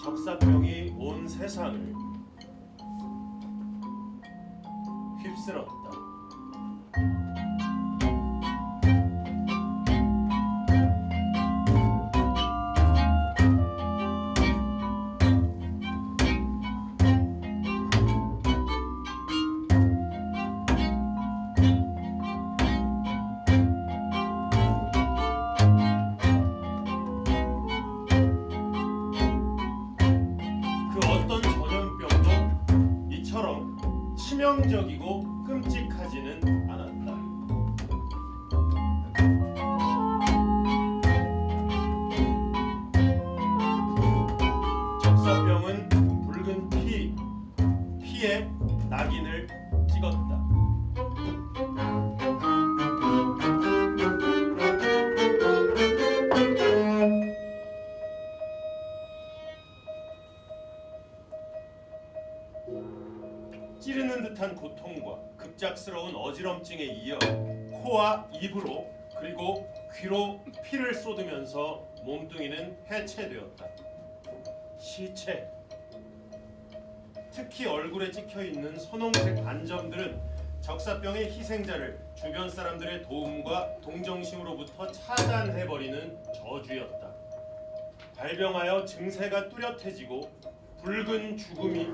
적사병이 온 세상을 휩쓸었다. 치명적이고 끔찍하지는 않았다. 적사병은 붉은 피에 낙인을 찍었다. 찌르는 듯한 고통과 급작스러운 어지럼증에 이어 코와 입으로 그리고 귀로 피를 쏟으면서 몸뚱이는 해체되었다. 시체. 특히 얼굴에 찍혀있는 선홍색 반점들은 적사병의 희생자를 주변 사람들의 도움과 동정심으로부터 차단해버리는 저주였다. 발병하여 증세가 뚜렷해지고 붉은 죽음이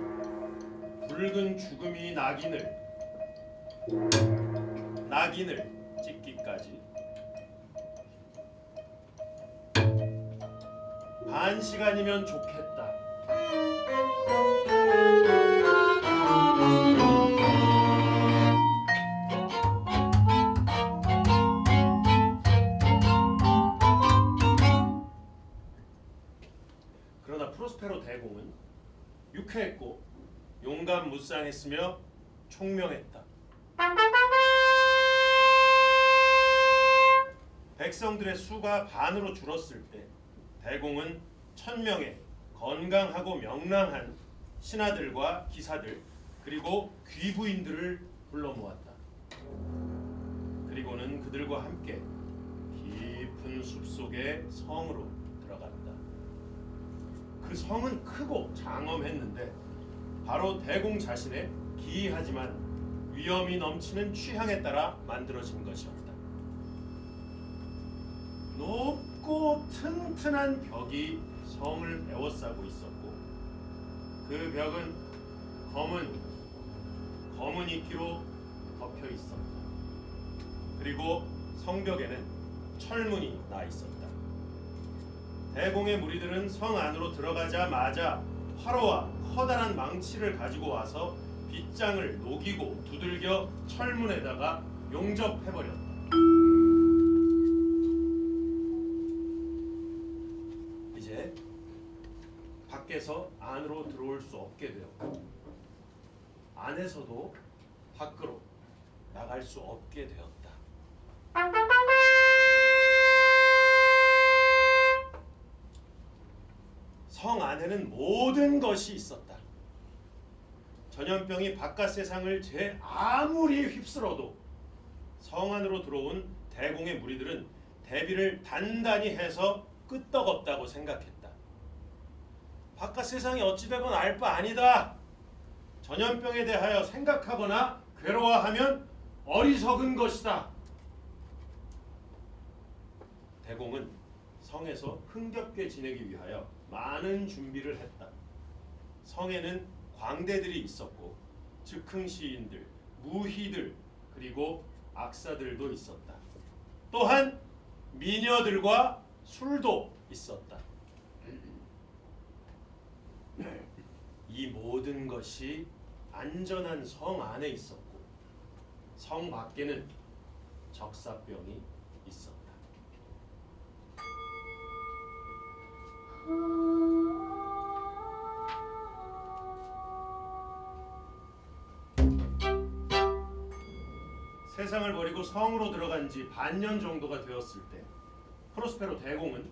낙인을 찍기까지 반 시간이면 좋겠다. 그러나 프로스페로 대공은 유쾌했고 용감무쌍했으며 총명했다. 백성들의 수가 반으로 줄었을 때 대공은 1000명의 건강하고 명랑한 신하들과 기사들 그리고 귀부인들을 불러 모았다. 그리고는 그들과 함께 깊은 숲속의 성으로 들어갔다. 그 성은 크고 장엄했는데 바로 대공 자신의 기이하지만 위험이 넘치는 취향에 따라 만들어진 것이었다. 높고 튼튼한 벽이 성을 에워싸고 있었고 그 벽은 검은 이끼로 덮여 있었다. 그리고 성벽에는 철문이 나 있었다. 대공의 무리들은 성 안으로 들어가자마자 화로와 커다란 망치를 가지고 와서 빗장을 녹이고 두들겨 철문에다가 용접해버렸다. 이제 밖에서 안으로 들어올 수 없게 되었고 안에서도 밖으로 나갈 수 없게 되었다. 성 안에는 모든 것이 있었다. 전염병이 바깥 세상을 제 아무리 휩쓸어도 성 안으로 들어온 대공의 무리들은 대비를 단단히 해서 끄떡없다고 생각했다. 바깥 세상이 어찌되건 알 바 아니다. 전염병에 대하여 생각하거나 괴로워하면 어리석은 것이다. 대공은 성에서 흥겹게 지내기 위하여 많은 준비를 했다. 성에는 광대들이 있었고 즉흥 시인들, 무희들 그리고 악사들도 있었다. 또한 미녀들과 술도 있었다. 이 모든 것이 안전한 성 안에 있었고 성 밖에는 적사병이 있었다. 세상을 버리고 성으로 들어간 지 반년 정도가 되었을 때 프로스페로 대공은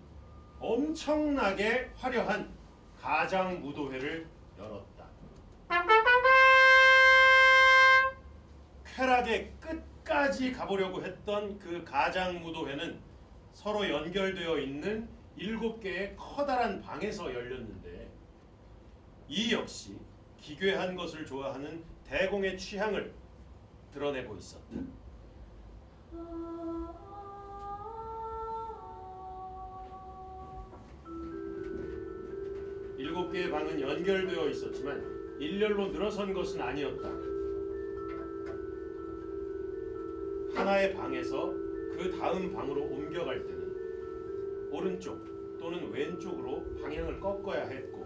엄청나게 화려한 가장 무도회를 열었다. 쾌락의 끝까지 가보려고 했던 그 가장 무도회는 서로 연결되어 있는 7개의 커다란 방에서 열렸는데 이 역시 기괴한 것을 좋아하는 대공의 취향을 드러내고 있었다. 7개의 방은 연결되어 있었지만 일렬로 늘어선 것은 아니었다. 하나의 방에서 그 다음 방으로 옮겨갈 때는 오른쪽 또는 왼쪽으로 방향을 꺾어야 했고,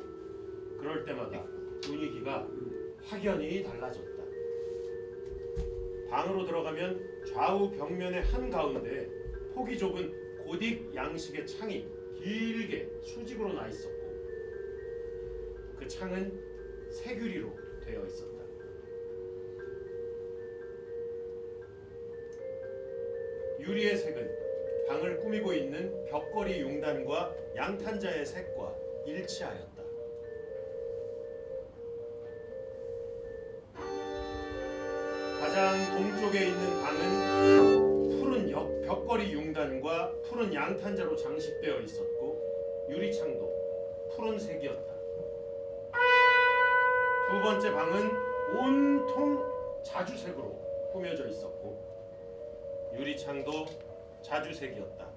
그럴 때마다 분위기가 확연히 달라졌다. 방으로 들어가면 좌우 벽면의 한가운데 폭이 좁은 고딕 양식의 창이 길게 수직으로 나 있었고, 그 창은 새규리로 되어 있었다. 유리의 색은 방을 꾸미고 있는 벽걸이 융단과 양탄자의 색과 일치하였다. 가장 동쪽에 있는 방은 푸른 벽걸이 융단과 푸른 양탄자로 장식되어 있었고, 유리창도 푸른색이었다. 두 번째 방은 온통 자주색으로 꾸며져 있었고, 유리창도 자주색이었다.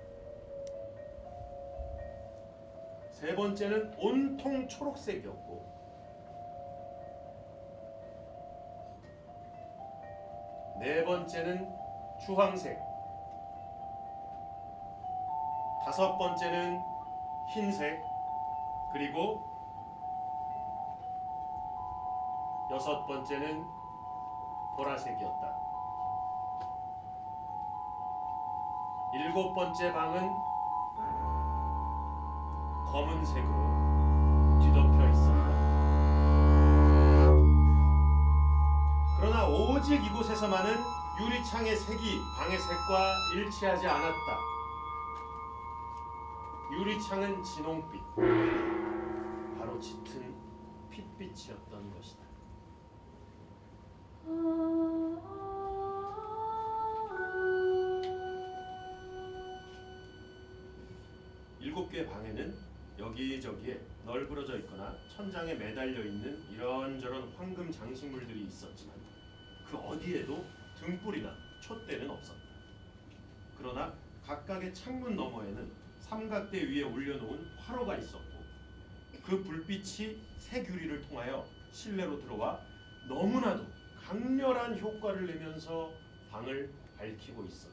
세 번째는 온통 초록색이었고, 네 번째는 주황색, 다섯 번째는 흰색, 그리고 여섯 번째는 보라색이었다. 일곱 번째 방은 검은색으로 뒤덮여 있었다. 그러나 오직 이곳에서만은 유리창의 색이 방의 색과 일치하지 않았다. 유리창은 진홍빛, 바로 짙은 핏빛이었던 것이다. 일곱 개의 방에는 여기저기에 널브러져 있거나 천장에 매달려 있는 이런저런 황금 장식물들이 있었지만 그 어디에도 등불이나 촛대는 없었다. 그러나 각각의 창문 너머에는 삼각대 위에 올려놓은 화로가 있었고, 그 불빛이 새규리를 통하여 실내로 들어와 너무나도 강렬한 효과를 내면서 방을 밝히고 있었다.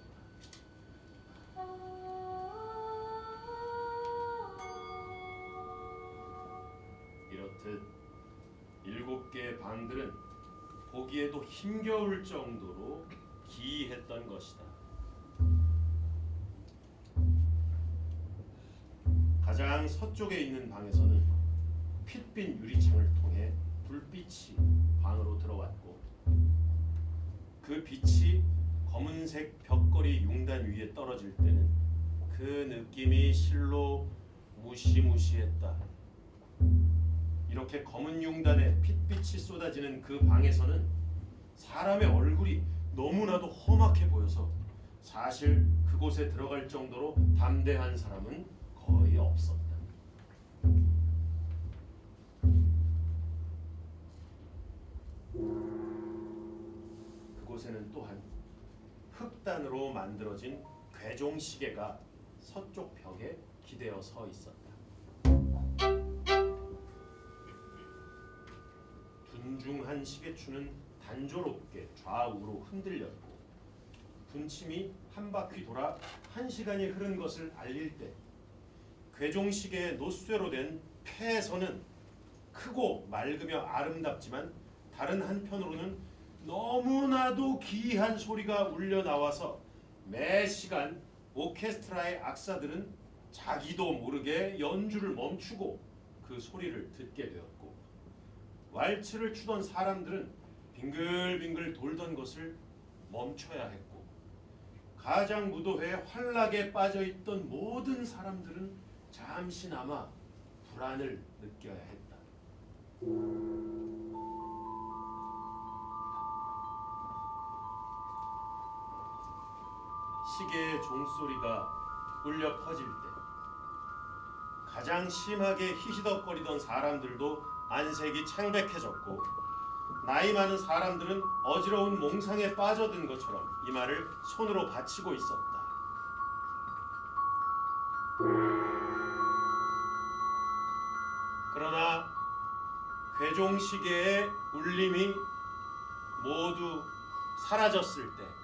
이렇듯 7개의 방들은 보기에도 힘겨울 정도로 기이했던 것이다. 가장 서쪽에 있는 방에서는 핏빛 유리창을 통해 불빛이 방으로 들어왔고, 그 빛이 검은색 벽걸이 융단 위에 떨어질 때는 그 느낌이 실로 무시무시했다. 이렇게 검은 융단에 핏빛이 쏟아지는 그 방에서는 사람의 얼굴이 너무나도 험악해 보여서 사실 그곳에 들어갈 정도로 담대한 사람은 거의 없었다. 그곳에는 또한 흑단으로 만들어진 괴종시계가 서쪽 벽에 기대어 서 있었다. 둔중한 시계추는 단조롭게 좌우로 흔들렸고, 분침이 한 바퀴 돌아 1시간이 흐른 것을 알릴 때 괴종시계의 노쇠로 된 폐에서는 크고 맑으며 아름답지만 다른 한편으로는 너무나도 기이한 소리가 울려 나와서 매 시간 오케스트라의 악사들은 자기도 모르게 연주를 멈추고 그 소리를 듣게 되었고, 왈츠를 추던 사람들은 빙글빙글 돌던 것을 멈춰야 했고, 가장 무도회에 환락에 빠져있던 모든 사람들은 잠시나마 불안을 느껴야 했다. 시계의 종소리가 울려 퍼질 때 가장 심하게 히히덕거리던 사람들도 안색이 창백해졌고 나이 많은 사람들은 어지러운 몽상에 빠져든 것처럼 이마를 손으로 받치고 있었다. 그러나 괴종시계의 울림이 모두 사라졌을 때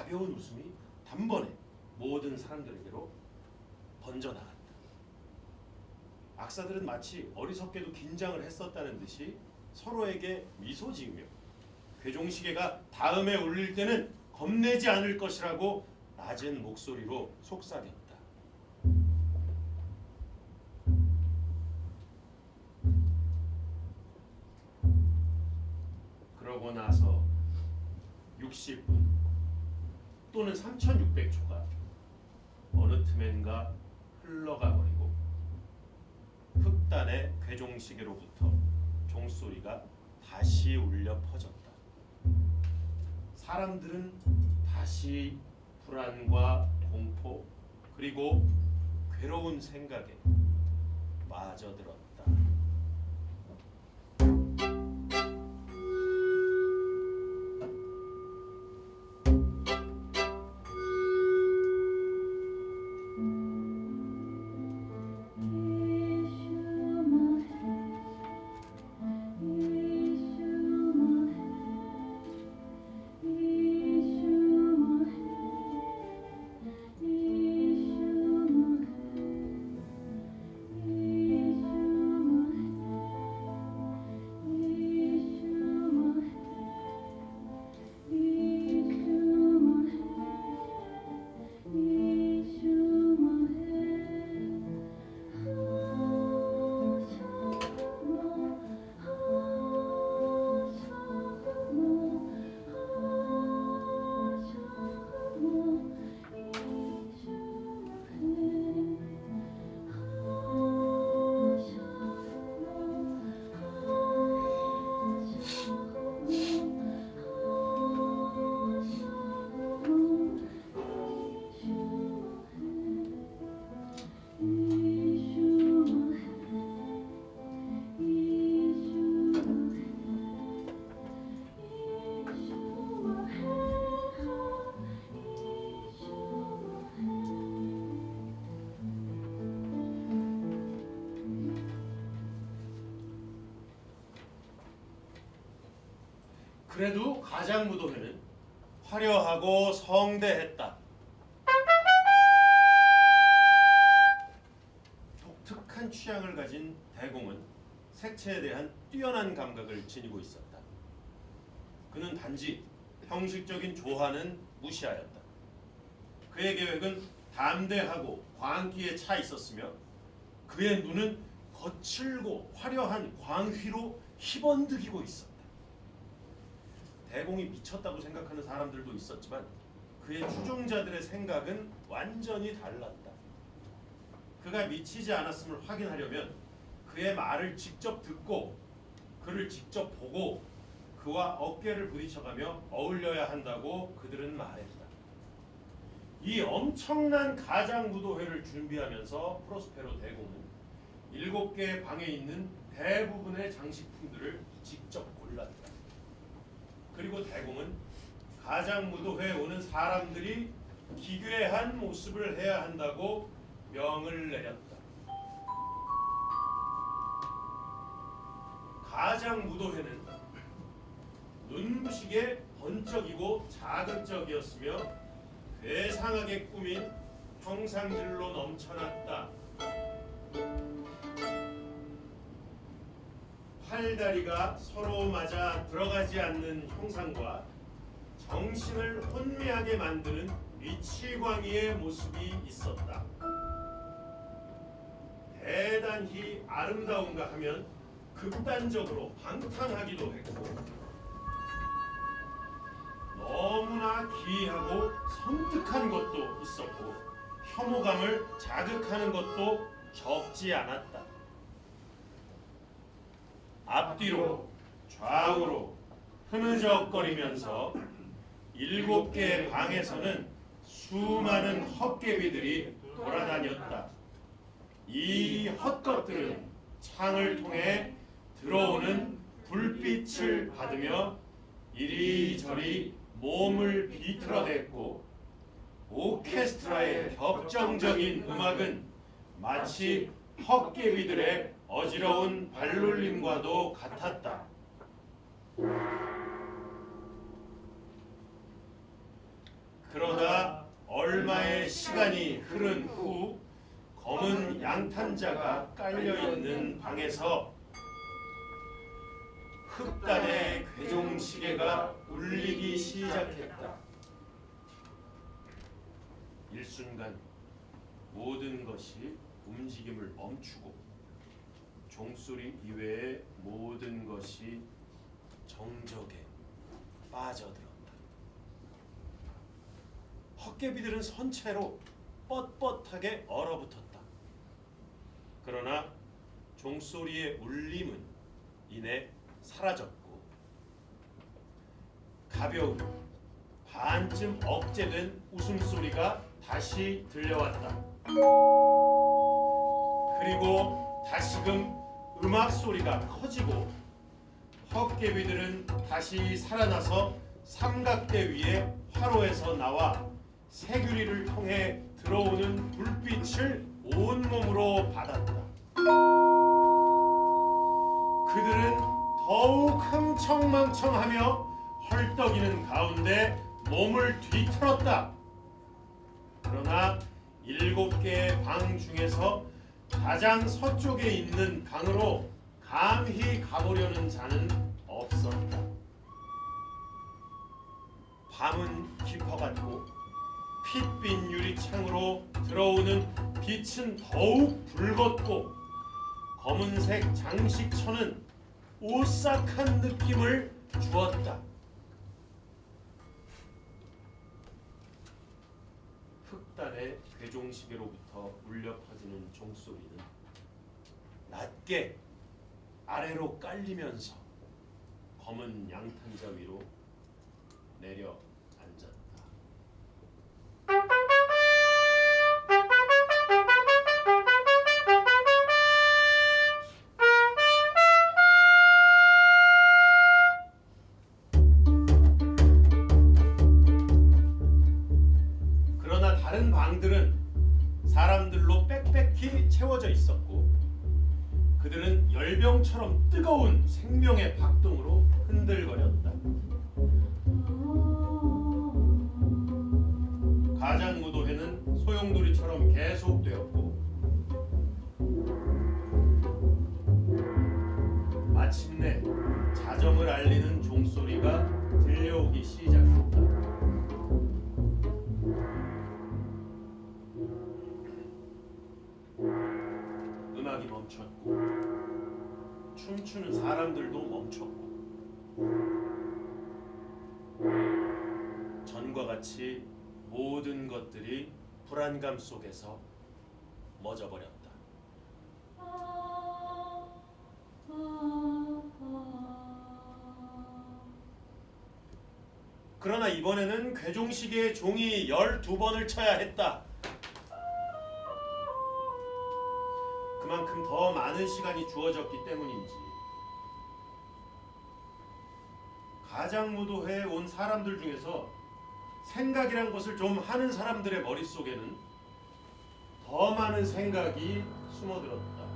가벼운 웃음이 단번에 모든 사람들에게로 번져나갔다. 악사들은 마치 어리석게도 긴장을 했었다는 듯이 서로에게 미소 지으며 괴종시계가 다음에 울릴 때는 겁내지 않을 것이라고 낮은 목소리로 속삭였다. 그러고 나서 60분 또는 3600초가 어느 틈엔가 흘러가 버리고 흑단의 괴종시계로부터 종소리가 다시 울려 퍼졌다. 사람들은 다시 불안과 공포 그리고 괴로운 생각에 빠져들었다. 그래도 가장무도회는 화려하고 성대했다. 독특한 취향을 가진 대공은 색채에 대한 뛰어난 감각을 지니고 있었다. 그는 단지 형식적인 조화는 무시하였다. 그의 계획은 담대하고 광기에 차 있었으며 그의 눈은 거칠고 화려한 광휘로 희번득이고 있었다. 대공이 미쳤다고 생각하는 사람들도 있었지만 그의 추종자들의 생각은 완전히 달랐다. 그가 미치지 않았음을 확인하려면 그의 말을 직접 듣고 그를 직접 보고 그와 어깨를 부딪혀가며 어울려야 한다고 그들은 말했다. 이 엄청난 가장무도회를 준비하면서 프로스페로 대공은 7개의 방에 있는 대부분의 장식품들을 직접 골랐다. 그리고 대공은 가장무도회에 오는 사람들이 기괴한 모습을 해야 한다고 명을 내렸다. 가장무도회는 눈부시게 번쩍이고 자극적이었으며 괴상하게 꾸민 형상들로 넘쳐났다. 팔다리가 서로 맞아 들어가지 않는 형상과 정신을 혼미하게 만드는 미치광이의 모습이 있었다. 대단히 아름다운가 하면 극단적으로 방탕하기도 했고 너무나 기이하고 섬뜩한 것도 있었고 혐오감을 자극하는 것도 적지 않았다. 앞뒤로 좌우로 흐느적거리면서 7개의 방에서는 수많은 헛개비들이 돌아다녔다. 이 헛것들은 창을 통해 들어오는 불빛을 받으며 이리저리 몸을 비틀어댔고 오케스트라의 격정적인 음악은 마치 헛개비들의 어지러운 발놀림과도 같았다. 그러다 얼마의 시간이 흐른 후 검은 양탄자가 깔려있는 방에서 흑단의 괴종시계가 울리기 시작했다. 일순간 모든 것이 움직임을 멈추고 종소리 이외의 모든 것이 정적에 빠져들었다. 헛개비들은 선체로 뻣뻣하게 얼어붙었다. 그러나 종소리의 울림은 이내 사라졌고 가벼운 반쯤 억제된 웃음소리가 다시 들려왔다. 그리고 다시금 음악 소리가 커지고 헛개비들은 다시 살아나서 삼각대 위에 화로에서 나와 새규리를 통해 들어오는 불빛을 온몸으로 받았다. 그들은 더욱 흥청망청하며 헐떡이는 가운데 몸을 뒤틀었다. 그러나 7개의 방 중에서 가장 서쪽에 있는 방으로 감히 가보려는 자는 없었다. 밤은 깊어갔고 핏빛 유리창으로 들어오는 빛은 더욱 붉었고 검은색 장식천은 오싹한 느낌을 주었다. 흑달의 괴종시계로부터 울려 퍼지는 종소리는 낮게 아래로 깔리면서 검은 양탄자 위로 내려 앉았다. 그러나 다른 방들은 사람들로 빽빽히 채워져 있었고 그들은 열병처럼 뜨거운 생명의 박동으로 흔들거렸다. 가장무도회는 소용돌이처럼 계속되었고 마침내 자정을 알리는 종소리가 들려오기 시작했다. 음악이 멈췄고 춤추는 사람들도 멈췄고 전과 같이 모든 것들이 불안감 속에서 멎어버렸다. 그러나 이번에는 괴종시계의 종이 12번을 쳐야 했다. 그만큼 더 많은 시간이 주어졌기 때문인지 가장무도회에 온 사람들 중에서 생각이란 것을 좀 하는 사람들의 머릿속에는 더 많은 생각이 숨어들었다.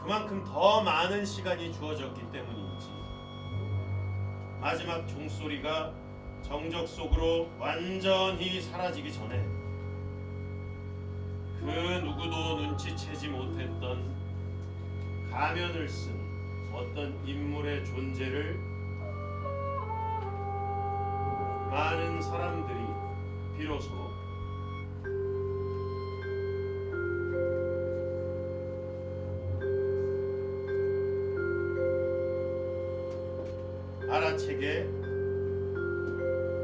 그만큼 더 많은 시간이 주어졌기 때문인지 마지막 종소리가 정적 속으로 완전히 사라지기 전에 그 누구도 눈치채지 못했던 가면을 쓴 어떤 인물의 존재를 많은 사람들이 비로소 알아채게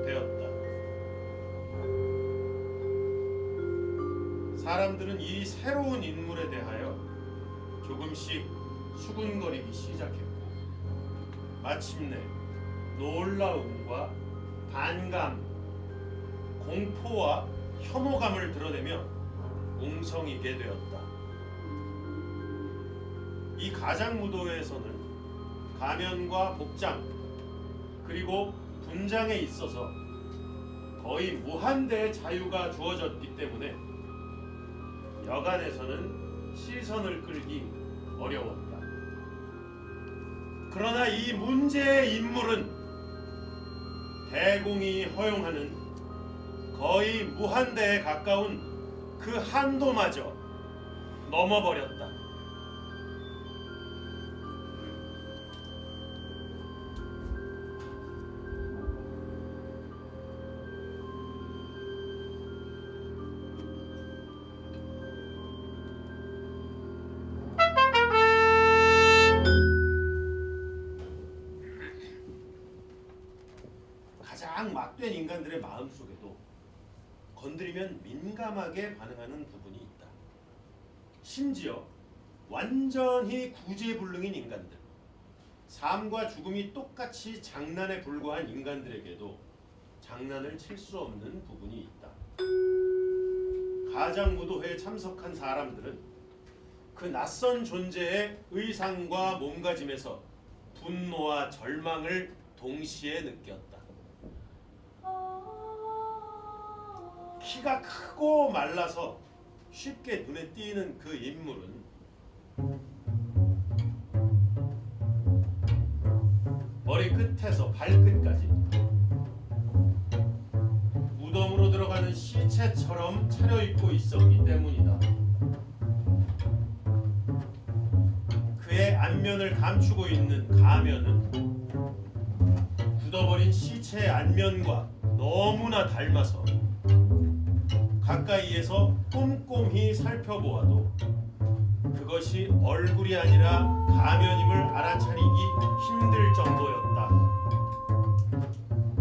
되었다. 사람들은 이 새로운 인물에 대하여 조금씩 수군거리기 시작했고 마침내 놀라움과 반감, 공포와 혐오감을 드러내며 웅성이게 되었다. 이 가장무도회에서는 가면과 복장 그리고 분장에 있어서 거의 무한대의 자유가 주어졌기 때문에 여간에서는 시선을 끌기 어려웠다. 그러나 이 문제의 인물은 대공이 허용하는 거의 무한대에 가까운 그 한도마저 넘어버렸다. 가장 막된 인간들의 마음속에도 건드리면 민감하게 반응하는 부분이 있다. 심지어 완전히 구제불능인 인간들, 삶과 죽음이 똑같이 장난에 불과한 인간들에게도 장난을 칠 수 없는 부분이 있다. 가장무도회에 참석한 사람들은 그 낯선 존재의 의상과 몸가짐에서 분노와 절망을 동시에 느꼈다. 키가 크고 말라서 쉽게 눈에 띄는 그 인물은 머리 끝에서 발끝까지 무덤으로 들어가는 시체처럼 차려입고 있었기 때문이다. 그의 안면을 감추고 있는 가면은 굳어버린 시체의 안면과 너무나 닮아서 가까이에서 꼼꼼히 살펴보아도 그것이 얼굴이 아니라 가면임을 알아차리기 힘들 정도였다.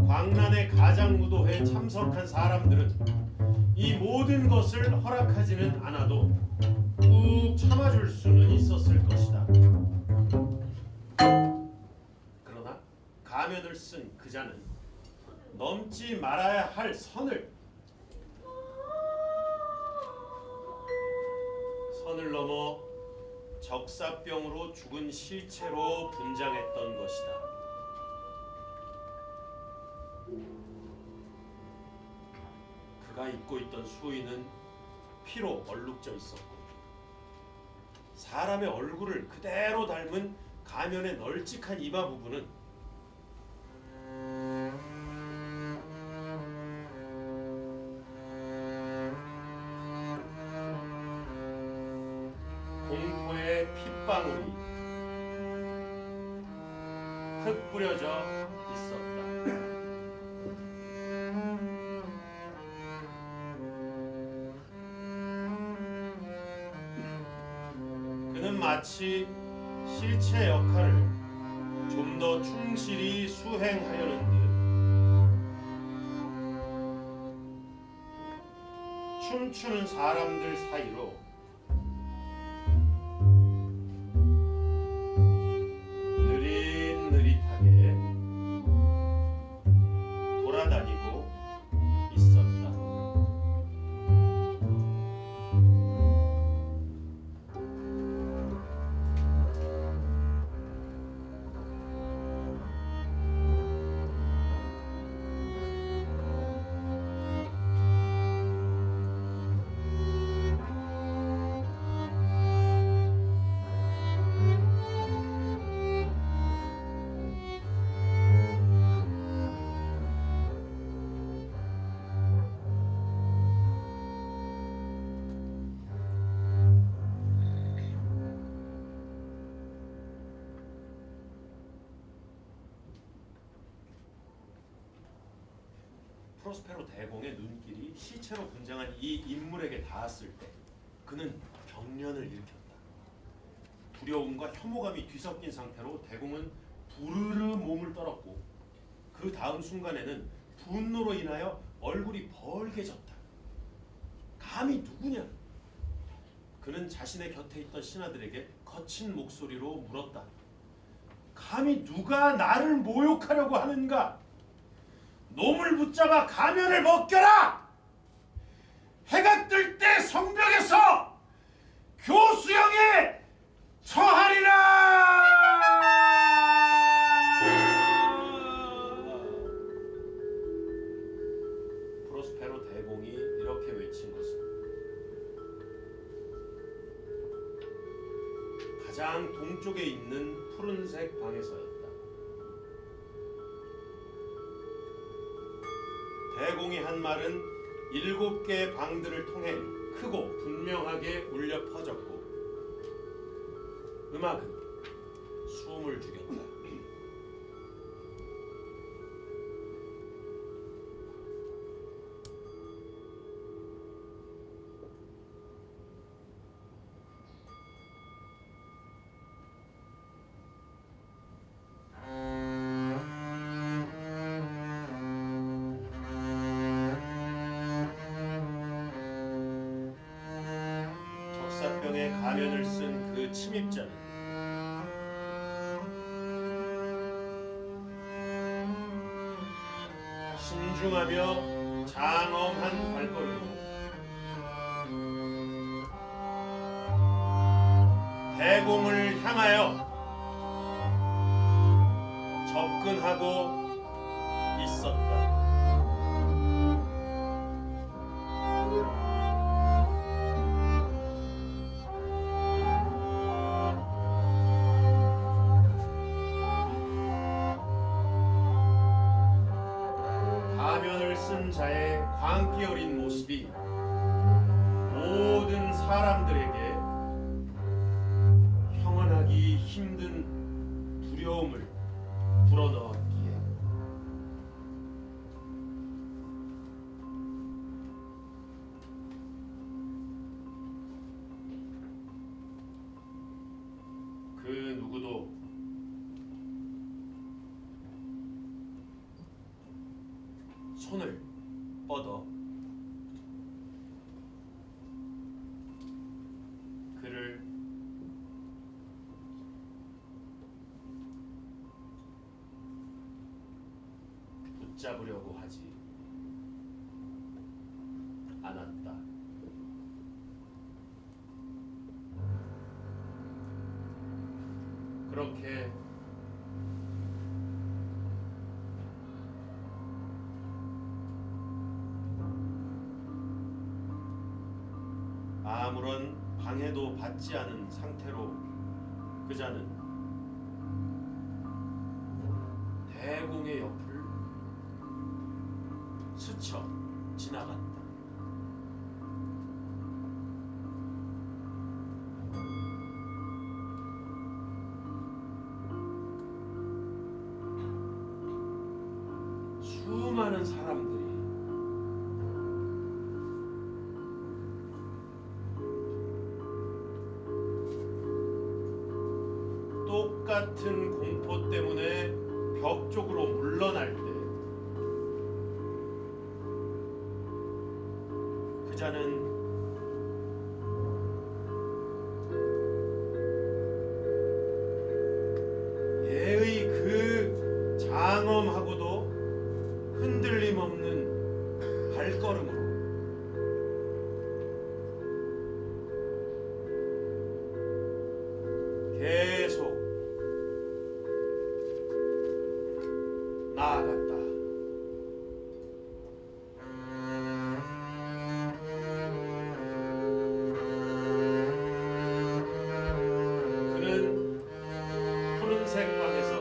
광란의 가장무도회에 참석한 사람들은 이 모든 것을 허락하지는 않아도 꾹 참아줄 수는 있었을 것이다. 그러나 가면을 쓴 그자는 넘지 말아야 할 선을 넘어 적사병으로 죽은 시체로 분장했던 것이다. 그가 입고 있던 수의는 피로 얼룩져 있었고 사람의 얼굴을 그대로 닮은 가면의 널찍한 이마 부분은 공포의 핏방울이 흙 뿌려져 있었다. 그는 마치 실체 역할을 좀 더 충실히 수행하려는 듯 춤추는 사람들 사이로 느릿느릿하게 돌아다니고 있었다. 프로스페로 대공의 눈길이 시체로 분장한 이 인물에게 닿았을 때 그는 경련을 일으켰다. 두려움과 혐오감이 뒤섞인 상태로 대공은 부르르 몸을 떨었고 그 다음 순간에는 분노로 인하여 얼굴이 벌게졌다. 감히 누구냐? 그는 자신의 곁에 있던 신하들에게 거친 목소리로 물었다. 감히 누가 나를 모욕하려고 하는가? 놈을 붙잡아 가면을 벗겨라! 해가 뜰 때 성벽에서 교수형에 처하리라! 프로스페로 대공이 이렇게 외친 것은 가장 동쪽에 있는 푸른색 방에서였다. 대공이 한 말은 7개의 방들을 통해 크고 분명하게 울려 퍼졌고 음악은 숨을 죽였다. 적사병에 가면을 쓴 그 침입자는 신중하며 장엄한 발걸음으로 대공을 향하여 접근하고 있었다. 가면을 쓴 자의 광기 어린 모습이 모든 사람들에게 형언하기 힘든 두려움을 불어넣었기에 그 누구도 손을 뻗어 그를 붙잡으려고 하지 않았다. 그렇게 아무런 방해도 받지 않은 상태로 그자는 대공의 옆을 스쳐 지나갔다. 수많은 사람들이 똑같은 공포 때문에 벽 쪽으로 물러날 때 그자는 예의 그 장엄하고도 흔들림 없는 발걸음으로 계속 나아갔다. 그는 푸른색 방에서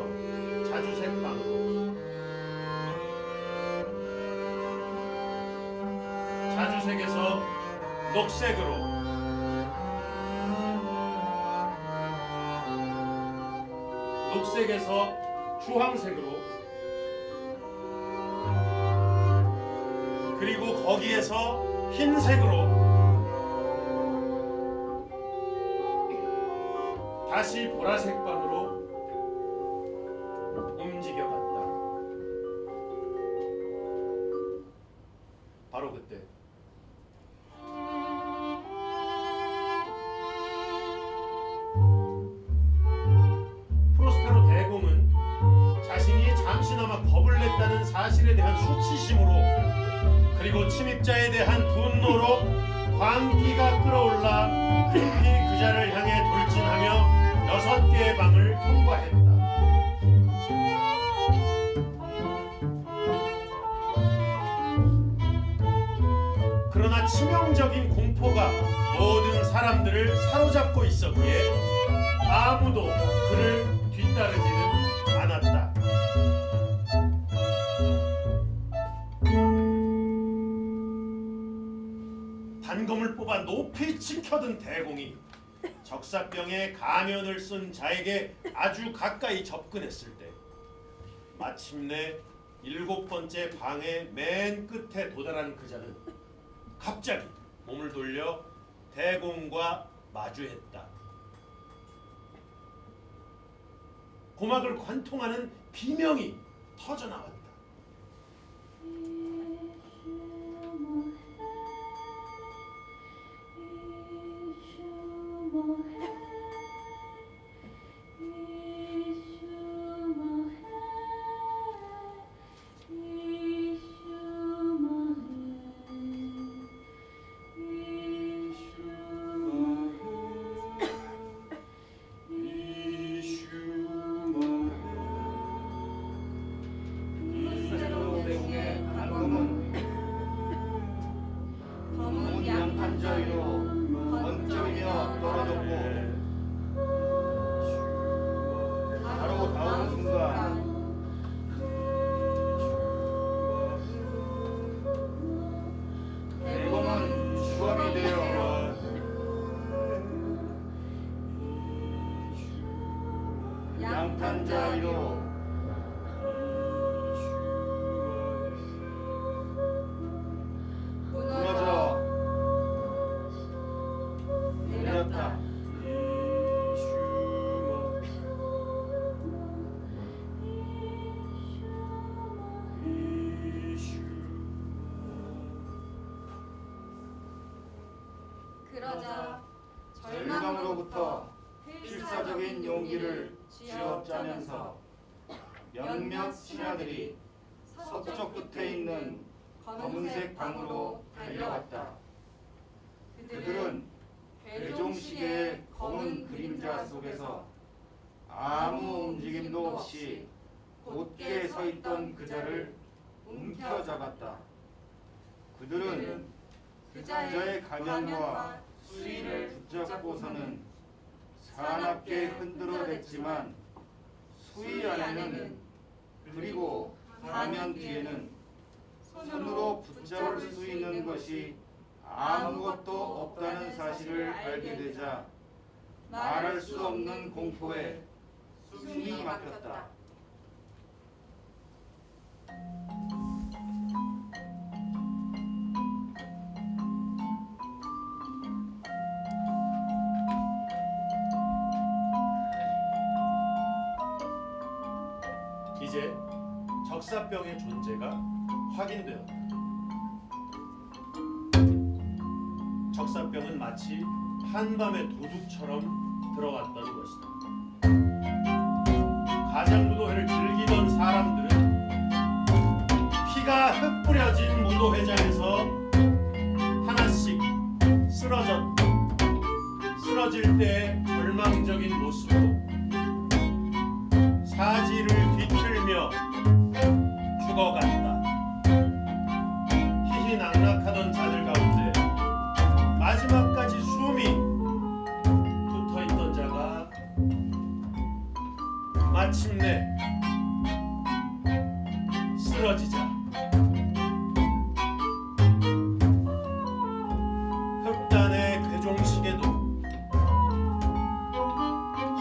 자주색 방으로, 자주색에서 녹색으로, 녹색에서 주황색으로, 그리고 거기에서 흰색으로 다시 보라색 방으로 움직여갔다. 바로 그때 그나마 겁을 냈다는 사실에 대한 수치심으로 그리고 침입자에 대한 분노로 광기가 끓어올라 급히 그자를 향해 돌진하며 6개의 방을 통과했다. 그러나 치명적인 공포가 모든 사람들을 사로잡고 있었기에 아무도 그를 뒤따르지는 않았다. 단검을 뽑아 높이 치켜든 대공이 적사병에 가면을 쓴 자에게 아주 가까이 접근했을 때 마침내 7번째 방의 맨 끝에 도달한 그자는 갑자기 몸을 돌려 대공과 마주했다. 고막을 관통하는 비명이 터져나왔다. 양탄자 위로 무너져 내렸다. 그러자 절망으로부터 필사적인 용기를 쥐어짜면서 몇몇 신하들이 서쪽 끝에 있는 검은색 방으로 달려갔다. 그들은 괴종시계의 검은 그림자 속에서 아무 움직임도 없이 곧게 서 있던 그자를 움켜잡았다. 그들은 그자의 가면과 수의를 붙잡고서는 사납게 흔들어댔지만 수의 안에는 그리고 가면 뒤에는 손으로 붙잡을 수 있는 것이 아무것도 없다는 사실을 알게 되자 말할 수 없는 공포에 숨이 막혔다. 이제 적사병의 존재가 확인되었다. 적사병은 마치 한밤의 도둑처럼 들어왔던 것이다. 가장무도회를 즐기던 사람들은 피가 흩뿌려진 무도회장에서 하나씩 쓰러졌다. 쓰러질 때 절망적인 모습으로 사지를 뒤틀며 죽어갔다. 희희낙낙하던 자들 가운데 마지막까지 숨이 붙어있던 자가 마침내 쓰러지자 흑단의 괴종식에도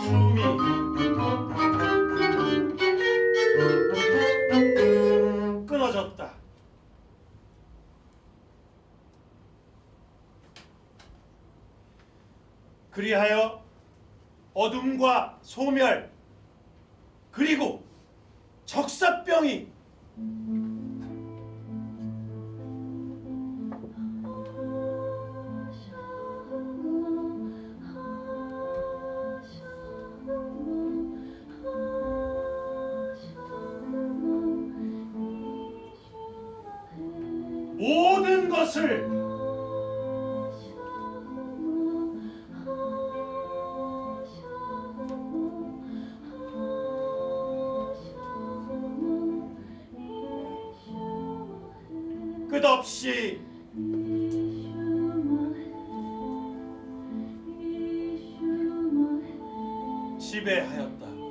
숨이 끊어졌다. 그리하여 어둠과 소멸 그리고 적사병이 그것을 끝없이 지배하였다.